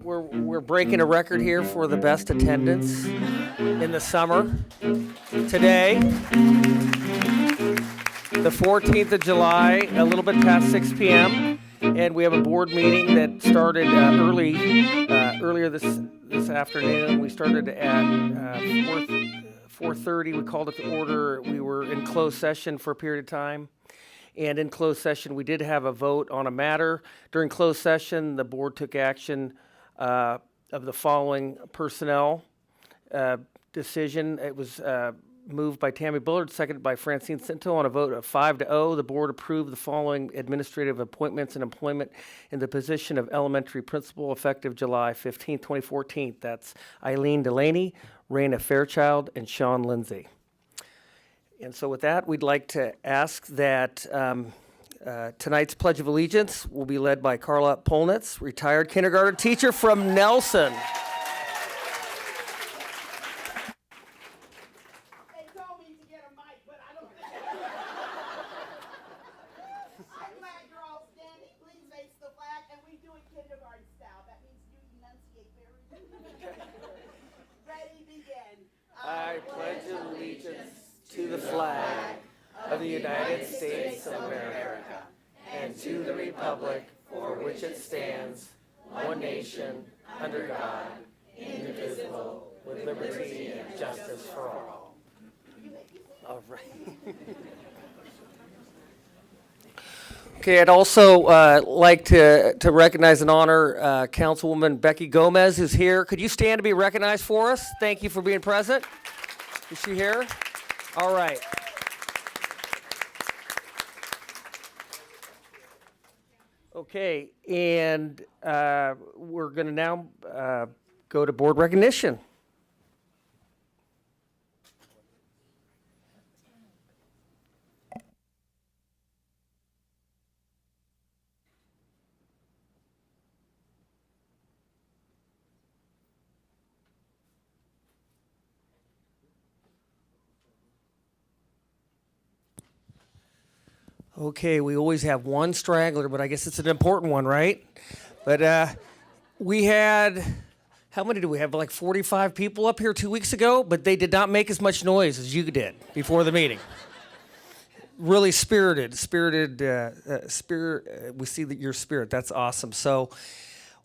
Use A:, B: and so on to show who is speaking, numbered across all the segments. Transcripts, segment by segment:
A: we're breaking a record here for the best attendance in the summer. Today, the 14th of July, a little bit past 6 p.m., and we have a board meeting that started earlier this afternoon. We started at 4:30. We called it to order. We were in closed session for a period of time. And in closed session, we did have a vote on a matter. During closed session, the board took action of the following personnel decision. It was moved by Tammy Bullard, seconded by Francine Cinto. On a vote of 5-0, the board approved the following administrative appointments and employment in the position of elementary principal effective July 15, 2014. That's Eileen Delaney, Raina Fairchild, and Sean Lindsay. And so with that, we'd like to ask that tonight's Pledge of Allegiance will be led by Carla Polnitz, retired kindergarten teacher from Nelson.
B: They told me to get a mic, but I don't think I'm glad you're all standing. Please face the flag, and we do it kindergarten style. That means you enunciate very Ready, begin.
A: I pledge allegiance to the flag of the United States of America and to the republic for which it stands, one nation, under God, indivisible, with liberty and justice for all. All right. Okay, I'd also like to recognize and honor Councilwoman Becky Gomez, who's here. Could you stand to be recognized for us? Thank you for being present. Is she here? All right. Okay, and we're going to now go to board recognition. Okay, we always have one straggler, but I guess it's an important one, right? But we had, how many do we have? Like 45 people up here 2 weeks ago, but they did not make as much noise as you did before the meeting. Really spirited. We see that your spirit. That's awesome. So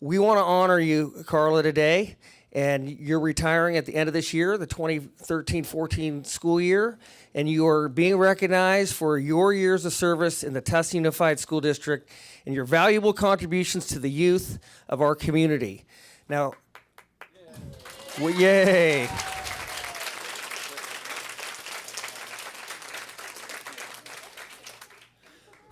A: we want to honor you, Carla, today. And you're retiring at the end of this year, the 2013-14 school year, and you are being recognized for your years of service in the Tustin Unified School District and your valuable contributions to the youth of our community. Now, well, yay.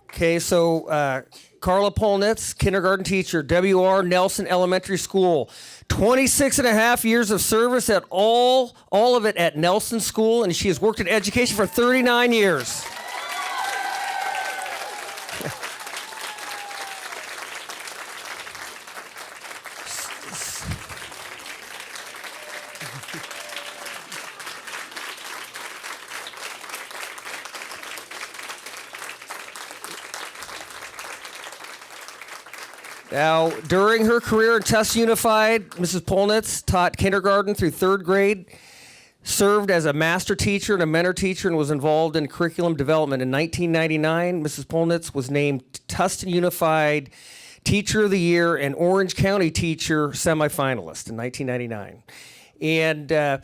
A: Okay, so Carla Polnitz, kindergarten teacher, W.R. Nelson Elementary School. 26 and a half years of service at all of it at Nelson School, and she has worked in education for 39 years. Now, during her career at Tustin Unified, Mrs. Polnitz taught kindergarten through third grade, served as a master teacher and a mentor teacher, and was involved in curriculum development. In 1999, Mrs. Polnitz was named Tustin Unified Teacher of the Year and Orange County Teacher semifinalist in 1999. And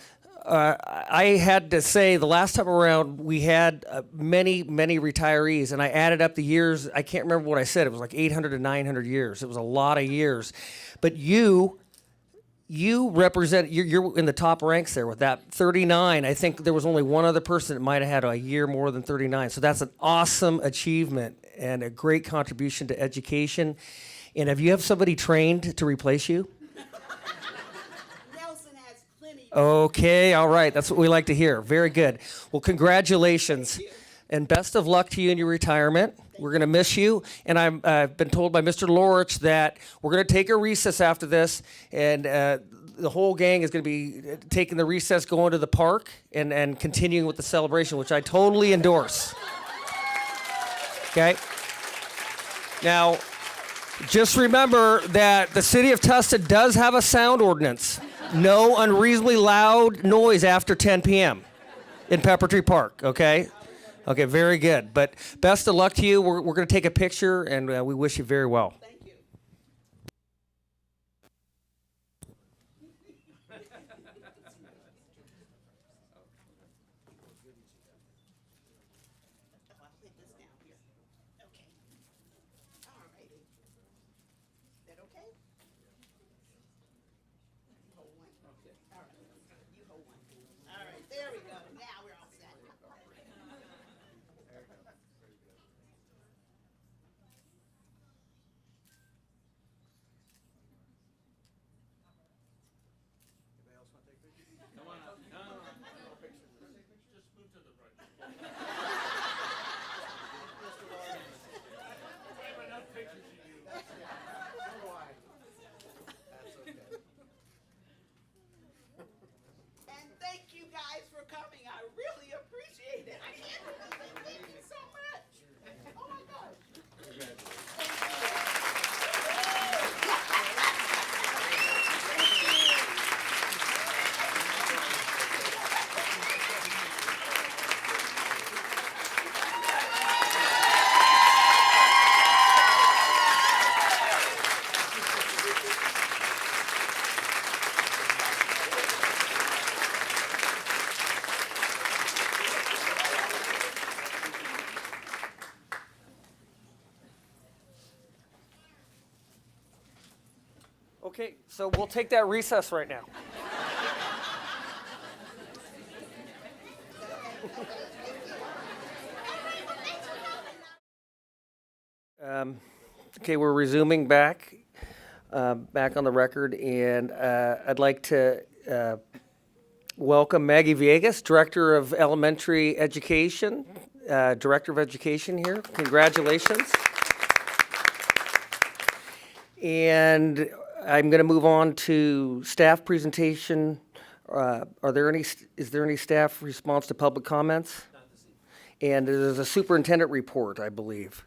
A: I had to say, the last time around, we had many retirees, and I added up the years. I can't remember what I said. It was like 800 to 900 years. It was a lot of years. But you represent, you're in the top ranks there with that 39. I think there was only one other person that might have had a year more than 39. So that's an awesome achievement and a great contribution to education. And have you have somebody trained to replace you? Okay, all right. That's what we like to hear. Very good. Well, congratulations. And best of luck to you in your retirement. We're going to miss you. And I've been told by Mr. Lorich that we're going to take a recess after this. And the whole gang is going to be taking the recess, going to the park, and continuing with the celebration, which I totally endorse. Okay? Now, Just remember that the city of Tustin does have a sound ordinance. No unreasonably loud noise after 10 p.m. in Peppertree Park, okay? Okay, very good. But best of luck to you. We're going to take a picture, and we wish you very well.
B: Thank you. Oh, I'll put this down here. Okay. All righty. Is that okay? Hold one. Okay. All right. You hold one. All right. There we go. Now we're all set. And thank you guys for coming. I really appreciate it. I can't believe it. Thank you so much. Oh my gosh.
A: Okay, so we'll take that recess right now. Okay, we're resuming back on the record, and I'd like to welcome Maggie Viegas, Director of Elementary Education, Director of Education here. Congratulations. And I'm going to move on to staff presentation. Is there any staff response to public comments?
C: Not this evening.
A: And there's a superintendent report, I believe.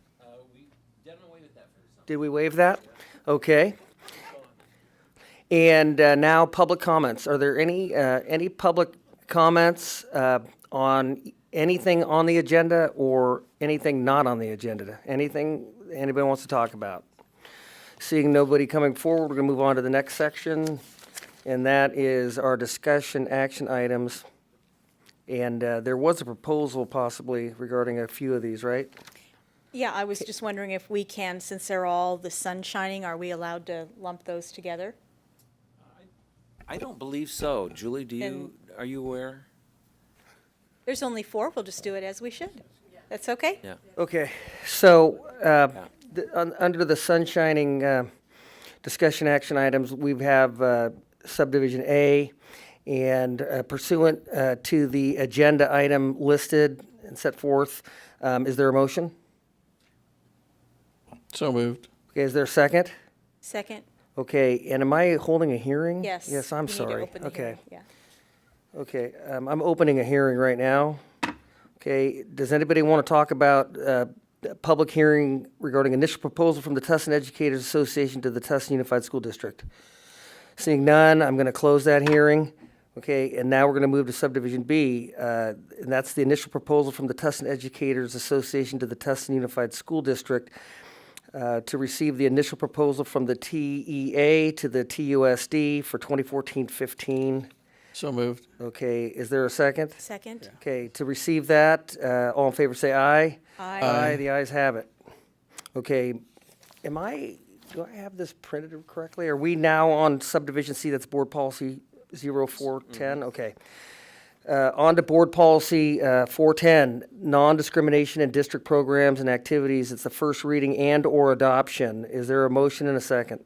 C: We definitely waited that for some.
A: Did we waive that? Okay. And now public comments. Are there any public comments on anything on the agenda or anything not on the agenda? Anything anybody wants to talk about? Seeing nobody coming forward, we're going to move on to the next section, and that is our discussion action items. And there was a proposal possibly regarding a few of these, right?
D: Yeah, I was just wondering if we can, since they're all the sun shining, are we allowed to lump those together?
E: I don't believe so. Julie, are you aware?
D: There's only 4, we'll just do it as we should. That's okay?
E: Yeah.
A: Okay, so under the sunshining discussion action items, we have subdivision A, and pursuant to the agenda item listed and set forth, is there a motion?
F: So moved.
A: Okay, is there a second?
D: Second?
A: Okay, and am I holding a hearing?
D: Yes.
A: Yes, I'm
D: you need to
A: sorry.
D: open the
A: Okay.
D: hearing, yeah.
A: Okay, I'm opening a hearing right now. Okay, does anybody want to talk about a public hearing regarding initial proposal from the Tustin Educators Association to the Tustin Unified School District? Seeing none, I'm going to close that hearing. Okay, and now we're going to move to subdivision B, and that's the initial proposal from the Tustin Educators Association to the Tustin Unified School District to receive the initial proposal from the TEA to the TUSD for 2014-15.
F: So moved.
A: Okay, is there a second?
D: Second?
A: Okay, to receive that, all in favor say aye.
D: Aye.
A: Aye, the ayes have it. Okay, do I have this printed correctly? Are we now on subdivision C, that's board policy 0410? Okay. On to board policy 410, non-discrimination in district programs and activities. It's the first reading and/or adoption. Is there a motion and a second?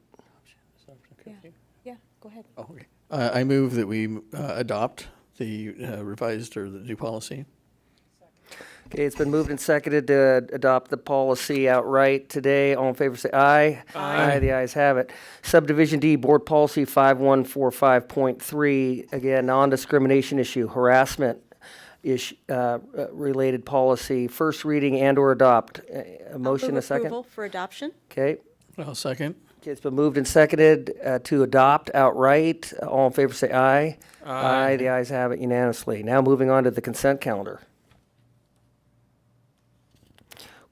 D: Yeah, go ahead.
F: Oh, okay. I move that we adopt the revised or the new policy.
A: Okay, it's been moved and seconded to adopt the policy outright today. All in favor say aye. Aye. The ayes have it. Subdivision D, Board Policy 5145.3, again, non-discrimination issue, harassment related policy, first reading and/or adopt. A motion,
D: Move
A: a second?
D: approval for adoption?
A: Okay,
F: I'll second.
A: Okay, it's been moved and seconded to adopt outright. All in favor say aye.
G: Aye.
A: The ayes have it unanimously. Now moving on to the consent calendar.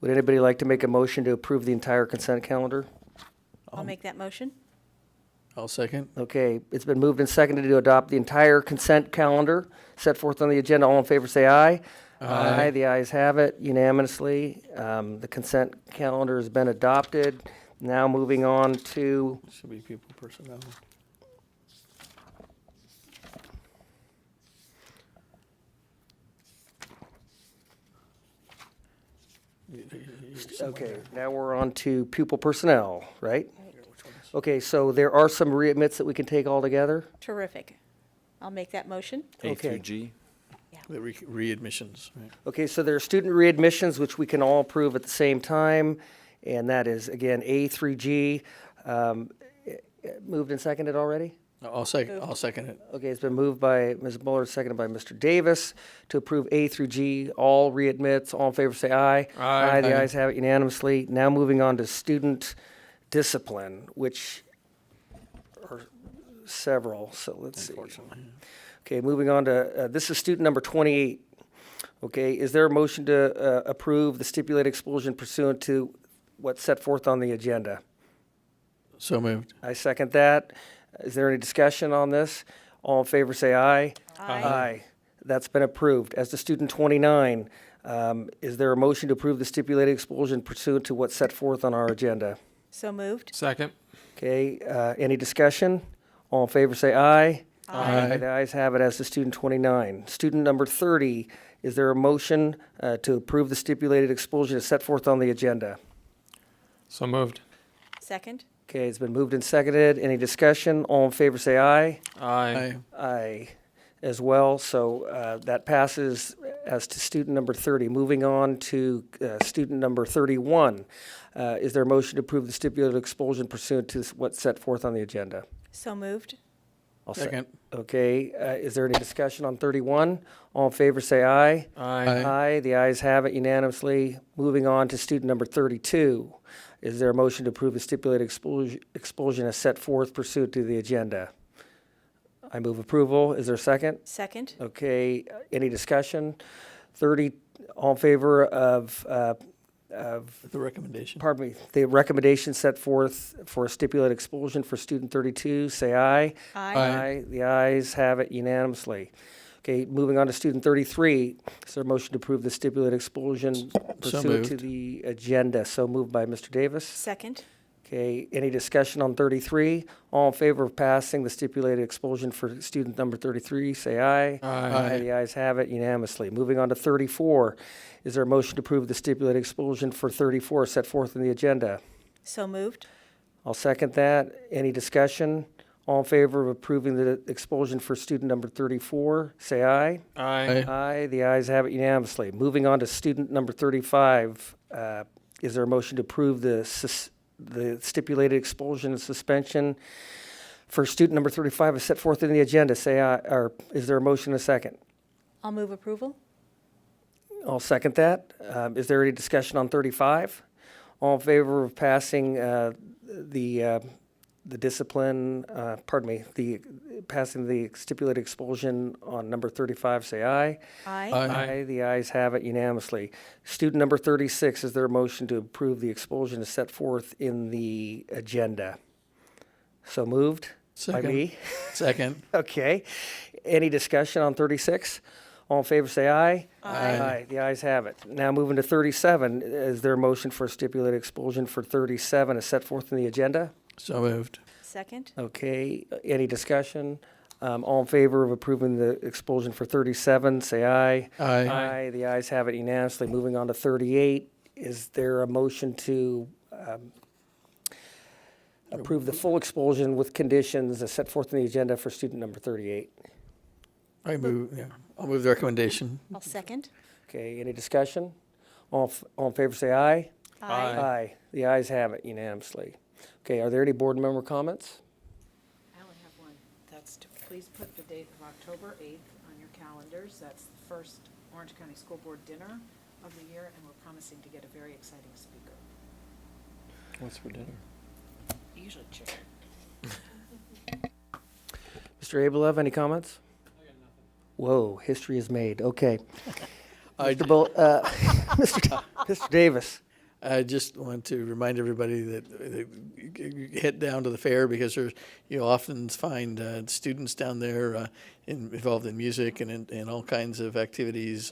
A: Would anybody like to make a motion to approve the entire consent calendar?
D: I'll make that motion.
F: I'll second.
A: Okay, it's been moved and seconded to adopt the entire consent calendar set forth on the agenda. All in favor say aye.
F: Aye.
A: The ayes have it unanimously. The consent calendar has been adopted. Now moving on to,
F: Should be people personnel.
A: okay, now we're on to pupil personnel, right? Okay, so there are some readmits that we can take all together.
D: Terrific. I'll make that motion.
E: A
A: Okay.
E: through G?
F: The readmissions, right?
A: Okay, so there are student readmissions, which we can all approve at the same time, and that is, again, A through G. Moved and seconded already?
F: I'll second it.
A: Okay, it's been moved by Ms. Mueller, seconded by Mr. Davis to approve A through G, all readmits. All in favor say aye.
G: Aye.
A: The
F: Aye.
A: ayes have it unanimously. Now moving on to student discipline, which are several, so let's see. Okay, moving on to, this is student number 28. Okay, is there a motion to approve the stipulated expulsion pursuant to what's set forth on the agenda?
F: So moved.
A: I second that. Is there any discussion on this? All in favor say aye. Aye. That's been approved. As to student 29, is there a motion to approve the stipulated expulsion pursuant to what's set forth on our agenda?
D: So moved.
G: Second.
A: Okay, any discussion? All in favor say aye.
F: Aye.
A: The ayes have it as to student 29. Student number 30, is there a motion to approve the stipulated expulsion as set forth on the agenda?
G: So moved.
D: Second.
A: Okay, it's been moved and seconded. Any discussion? All in favor say aye.
G: Aye.
A: Aye as well, so that passes as to student number 30. Moving on to student number 31. Is there a motion to approve the stipulated expulsion pursuant to what's set forth on the agenda?
D: So moved.
A: I'll
F: Second.
A: Okay, is there any discussion on 31? All in favor say aye.
G: Aye.
A: Aye, the ayes have it unanimously. Moving on to student number 32. Is there a motion to approve the stipulated expulsion as set forth pursuant to the agenda? I move approval. Is there a second?
D: Second.
A: Okay, any discussion? 30, all in favor of,
F: The recommendation.
A: pardon me, the recommendation set forth for a stipulated expulsion for student 32, say aye.
D: Aye.
A: The ayes have it unanimously. Okay, moving on to student 33. Is there a motion to approve the stipulated expulsion pursuant to
F: moved.
A: the agenda? So moved by Mr. Davis.
D: Second.
A: Okay, any discussion on 33? All in favor of passing the stipulated expulsion for student number 33, say aye.
G: Aye.
A: The ayes have it unanimously. Moving on to 34. Is there a motion to approve the stipulated expulsion for 34 set forth in the agenda?
D: So moved.
A: I'll second that. Any discussion? All in favor of approving the expulsion for student number 34, say aye.
G: Aye.
A: Aye. The ayes have it unanimously. Moving on to student number 35. Is there a motion to approve the stipulated expulsion and suspension for student number 35 as set forth in the agenda? Say aye, or is there a motion and a second?
D: I'll move approval.
A: I'll second that. Is there any discussion on 35? All in favor of passing the discipline, passing the stipulated expulsion on number 35, say aye.
D: Aye.
G: Aye.
A: The ayes have it unanimously. Student number 36, is there a motion to approve the expulsion as set forth in the agenda? So moved by
F: Second.
A: me.
F: Second.
A: Okay. Any discussion on 36? All in favor say aye.
F: Aye.
A: The ayes have it. Now moving to 37, is there a motion for a stipulated expulsion for 37 as set forth in the agenda?
F: So moved.
D: Second.
A: Okay, any discussion? All in favor of approving the expulsion for 37, say aye.
F: Aye.
A: The ayes have it unanimously. Moving on to 38, is there a motion to approve the full expulsion with conditions as set forth in the agenda for student number 38?
F: I'll move the recommendation.
D: I'll second.
A: Okay, any discussion? All in favor say aye.
G: Aye.
A: Aye. The ayes have it unanimously. Okay, are there any board member comments?
H: I only have one. That's to please put the date of October 8th on your calendars. That's the first Orange County School Board dinner of the year, and we're promising to get a very exciting speaker.
F: What's for dinner?
H: Usually chicken.
A: Mr. Abelev, any comments? Whoa, history is made. Okay. Mr. Mr. Davis.
F: I just want to remind everybody that head down to the fair because you often find students down there involved in music and in all kinds of activities,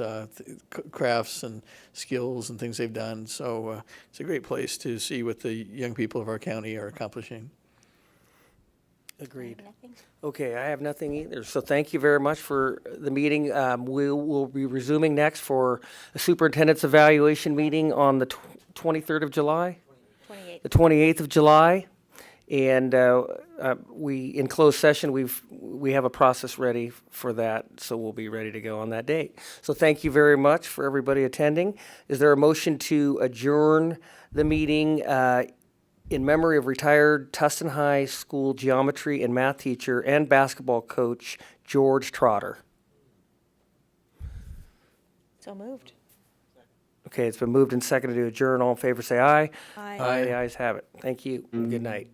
F: crafts and skills and things they've done. So it's a great place to see what the young people of our county are accomplishing.
A: Agreed. Okay, I have nothing either. So thank you very much for the meeting. We will be resuming next for a superintendent's evaluation meeting on the 23rd of July,
D: 28.
A: the 28th of July. And in closed session, we have a process ready for that, so we'll be ready to go on that date. So thank you very much for everybody attending. Is there a motion to adjourn the meeting in memory of retired Tustin High School geometry and math teacher and basketball coach George Trotter?
D: So moved.
A: Okay, it's been moved and seconded to adjourn. All in favor, say aye.
D: Aye.
A: Aye, the ayes have it. Thank you. Good night.